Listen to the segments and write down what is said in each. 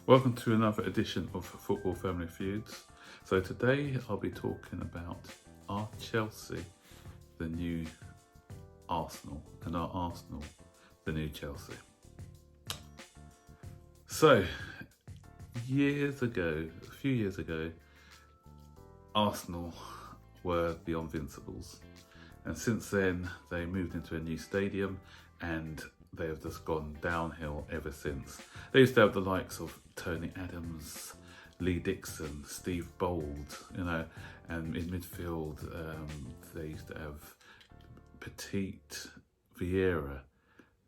Welcome to another edition of Football Family Feuds. So today I'll be talking about are Chelsea the new Arsenal and are Arsenal the new Chelsea? So a few years ago, Arsenal were the Invincibles. And since then they moved into a new stadium and they have just gone downhill ever since. They used to have the likes of Tony Adams, Lee Dixon, Steve Bold, and in midfield they used to have Petit, Vieira,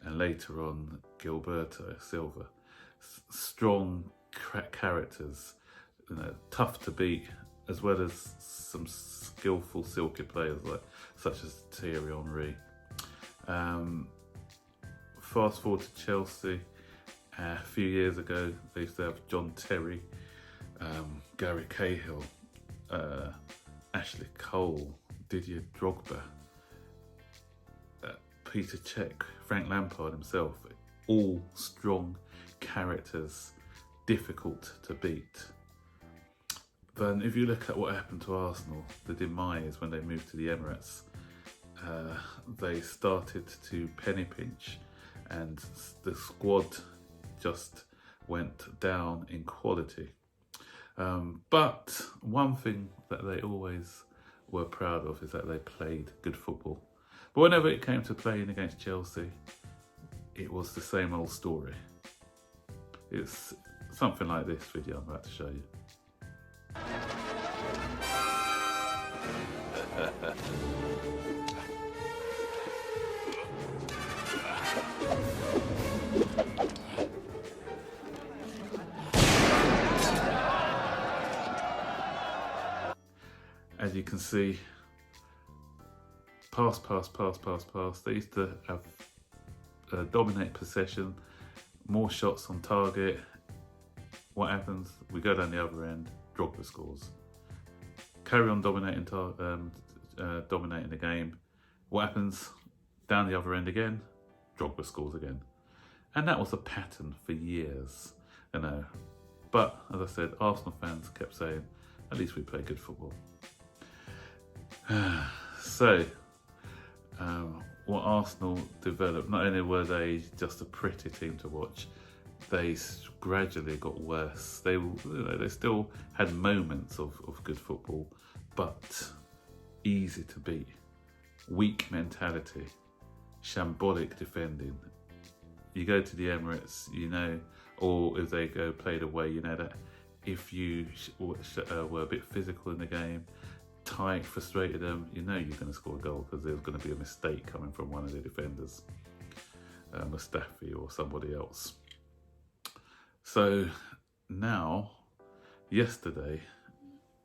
and later on Gilberto Silva. Strong characters, tough to beat, as well as some skillful, silky players such as Thierry Henry. Fast forward to Chelsea. A few years ago, they used to have John Terry, Gary Cahill, Ashley Cole, Didier Drogba, Peter Cech, Frank Lampard himself. All strong characters, difficult to beat. Then if you look at what happened to Arsenal, the demise when they moved to the Emirates, they started to penny pinch and the squad just went down in quality. But one thing that they always were proud of is that they played good football. But whenever it came to playing against Chelsea, it was the same old story. It's something like this video I'm about to show you. As you can see, pass. They used to have dominate possession, more shots on target. What happens? We go down the other end, Drogba scores. Carry on dominating the game. What happens? Down the other end again, Drogba scores again. And that was a pattern for years, But as I said, Arsenal fans kept saying, at least we play good football. What Arsenal developed, not only were they just a pretty team to watch, they gradually got worse. They still had moments of good football, but easy to beat. Weak mentality, shambolic defending. You go to the Emirates, or if they go played away, that if you were a bit physical in the game, tight, frustrated them, you're going to score a goal because there's going to be a mistake coming from one of the defenders, Mustafi or somebody else. So now, yesterday,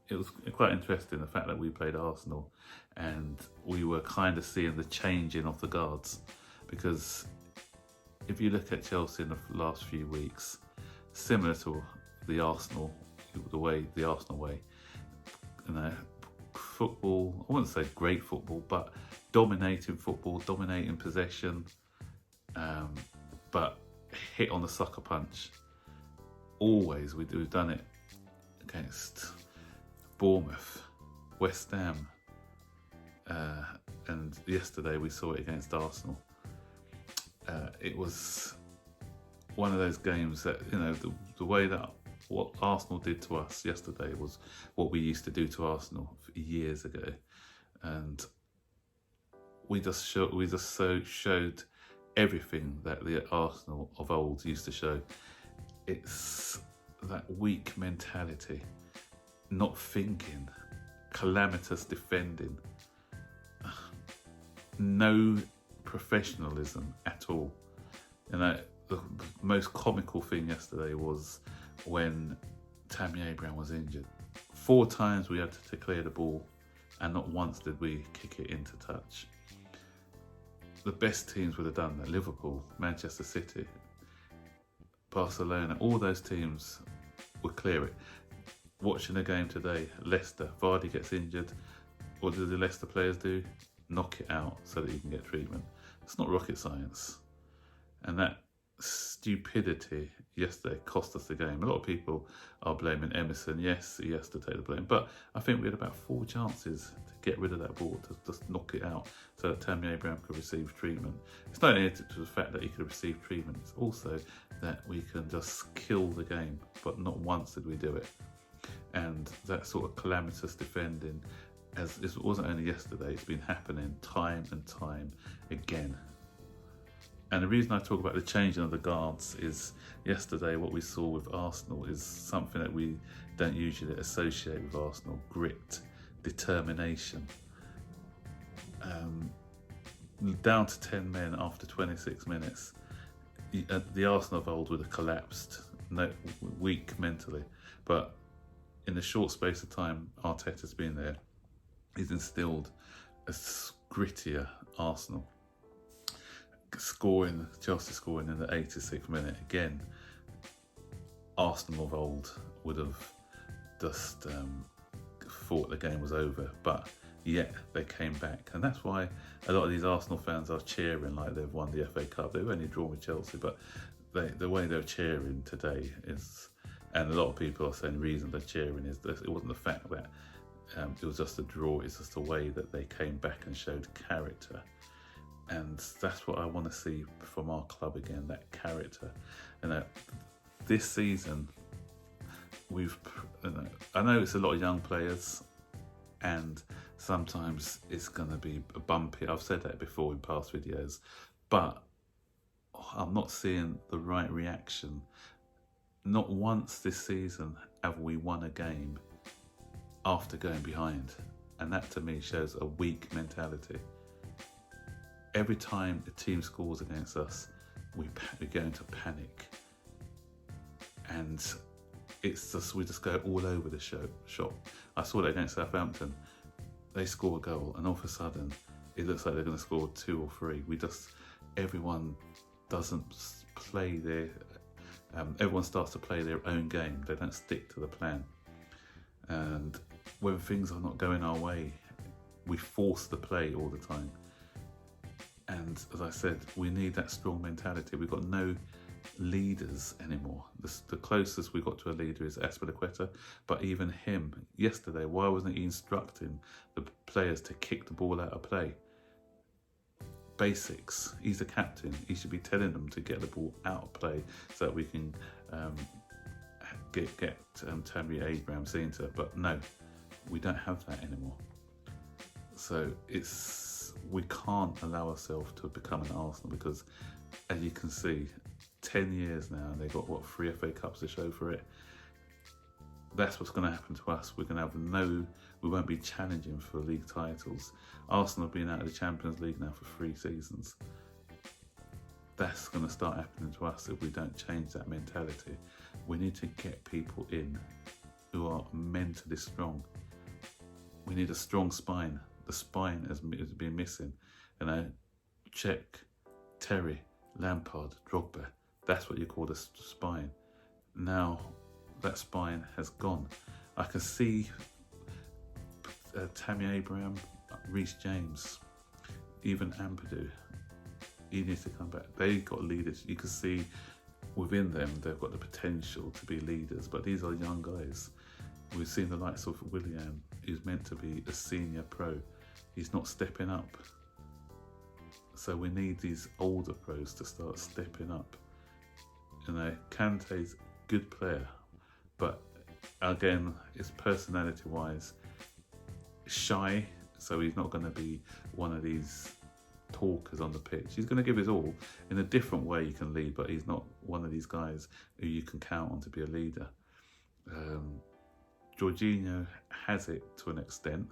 it was quite interesting the fact that we played Arsenal and we were kind of seeing the changing of the guards, because if you look at Chelsea in the last few weeks, similar to the Arsenal way, football, I wouldn't say great football, but dominating football, dominating possession, but hit on the sucker punch. Always, we've done it against Bournemouth, West Ham, and yesterday we saw it against Arsenal. It was one of those games that, the way that what Arsenal did to us yesterday was what we used to do to Arsenal years ago, and we just showed everything that the Arsenal of old used to show. It's that weak mentality, not thinking, calamitous defending, no professionalism at all. The most comical thing yesterday was when Tammy Abraham was injured. 4 times we had to clear the ball and not once did we kick it into touch. The best teams would have done that. Liverpool, Manchester City, Barcelona, all those teams would clear it. Watching the game today, Leicester, Vardy gets injured. What do the Leicester players do? Knock it out so that you can get treatment. It's not rocket science. And that stupidity yesterday cost us the game. A lot of people are blaming Emerson. Yes, he has to take the blame, but I think we had about 4 chances to get rid of that ball, to just knock it out so that Tammy Abraham could receive treatment. It's not only to the fact that he could receive treatment, it's also that we can just kill the game, but not once did we do it. And that sort of calamitous defending, as it wasn't only yesterday, it's been happening time and time again. And the reason I talk about the changing of the guards is yesterday what we saw with Arsenal is something that we don't usually associate with Arsenal: grit, determination. Down to 10 men after 26 minutes, the Arsenal of old would have collapsed, weak mentally. But in the short space of time Arteta's been there, he's instilled a grittier Arsenal. Chelsea scoring in the 86th minute again. Arsenal of old would have just thought the game was over, but yet they came back, and that's why a lot of these Arsenal fans are cheering like they've won the FA Cup. They've only drawn with Chelsea, but the way they're cheering today is, and a lot of people are saying the reason they're cheering is that it wasn't the fact that it was just a draw, it's just the way that they came back and showed character. And that's what I want to see from our club again, that character. And this season, I know it's a lot of young players, and sometimes it's going to be bumpy. I've said that before in past videos, but I'm not seeing the right reaction. Not once this season have we won a game after going behind, and that to me shows a weak mentality. Every time a team scores against us, we go into panic, and it's just we just go all over the shop. I saw that against Southampton. They score a goal, and all of a sudden, it looks like they're going to score 2 or 3. Everyone doesn't play their. Everyone starts to play their own game. They don't stick to the plan, and when things are not going our way, we force the play all the time. And as I said, we need that strong mentality. We've got no leaders anymore. The closest we got to a leader is Azpilicueta, but even him, yesterday, why wasn't he instructing the players to kick the ball out of play? Basics. He's a captain. He should be telling them to get the ball out of play so that we can get Tammy Abraham seen to it. But no, we don't have that anymore. So we can't allow ourselves to become an Arsenal, because as you can see, 10 years now, and they've got 3 FA Cups to show for it. That's what's going to happen to us. We're going to have we won't be challenging for league titles. Arsenal have been out of the Champions League now for 3 seasons. That's going to start happening to us if we don't change that mentality. We need to get people in who are mentally strong. We need a strong spine. The spine has been missing. Cech, Terry, Lampard, Drogba. That's what you call the spine. Now that spine has gone. I can see Tammy Abraham, Reece James, even Ampadu. He needs to come back. They've got leaders. You can see within them they've got the potential to be leaders, but these are young guys. We've seen the likes of Willian, who's meant to be a senior pro. He's not stepping up. So we need these older pros to start stepping up. Kante's a good player, but again, his personality-wise, shy, so he's not going to be one of these talkers on the pitch. He's going to give his all. In a different way he can lead, but he's not one of these guys who you can count on to be a leader. Jorginho has it to an extent,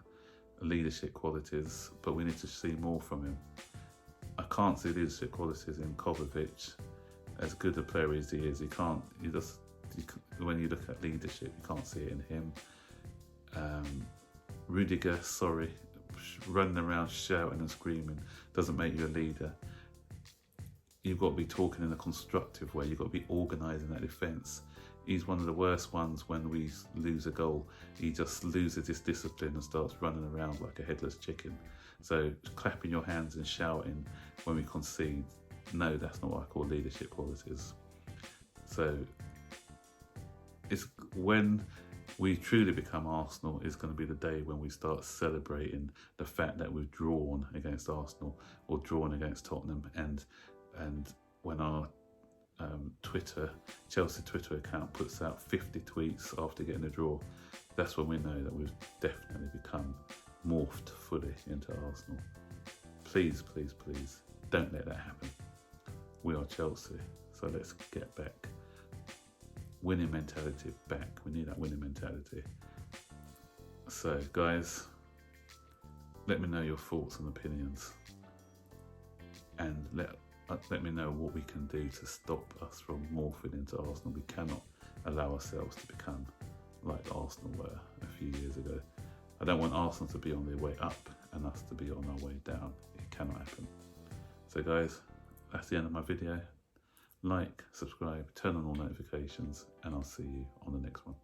leadership qualities, but we need to see more from him. I can't see leadership qualities in Kovacic. As good a player as he is, when you look at leadership, you can't see it in him. Rudiger, running around shouting and screaming doesn't make you a leader. You've got to be talking in a constructive way. You've got to be organising that defence. He's one of the worst ones when we lose a goal. He just loses his discipline and starts running around like a headless chicken. So clapping your hands and shouting when we concede, no, that's not what I call leadership qualities. So it's when we truly become Arsenal is going to be the day when we start celebrating the fact that we've drawn against Arsenal or drawn against Tottenham, and when our Chelsea Twitter account puts out 50 tweets after getting a draw, that's when we know that we've definitely become morphed fully into Arsenal. Please, please, please, don't let that happen. We are Chelsea, so let's get back. Winning mentality back. We need that winning mentality. So, guys, let me know your thoughts and opinions, and let me know what we can do to stop us from morphing into Arsenal. We cannot allow ourselves to become like Arsenal were a few years ago. I don't want Arsenal to be on their way up and us to be on our way down. It cannot happen. So guys, that's the end of my video. Like, subscribe, turn on all notifications, and I'll see you on the next one.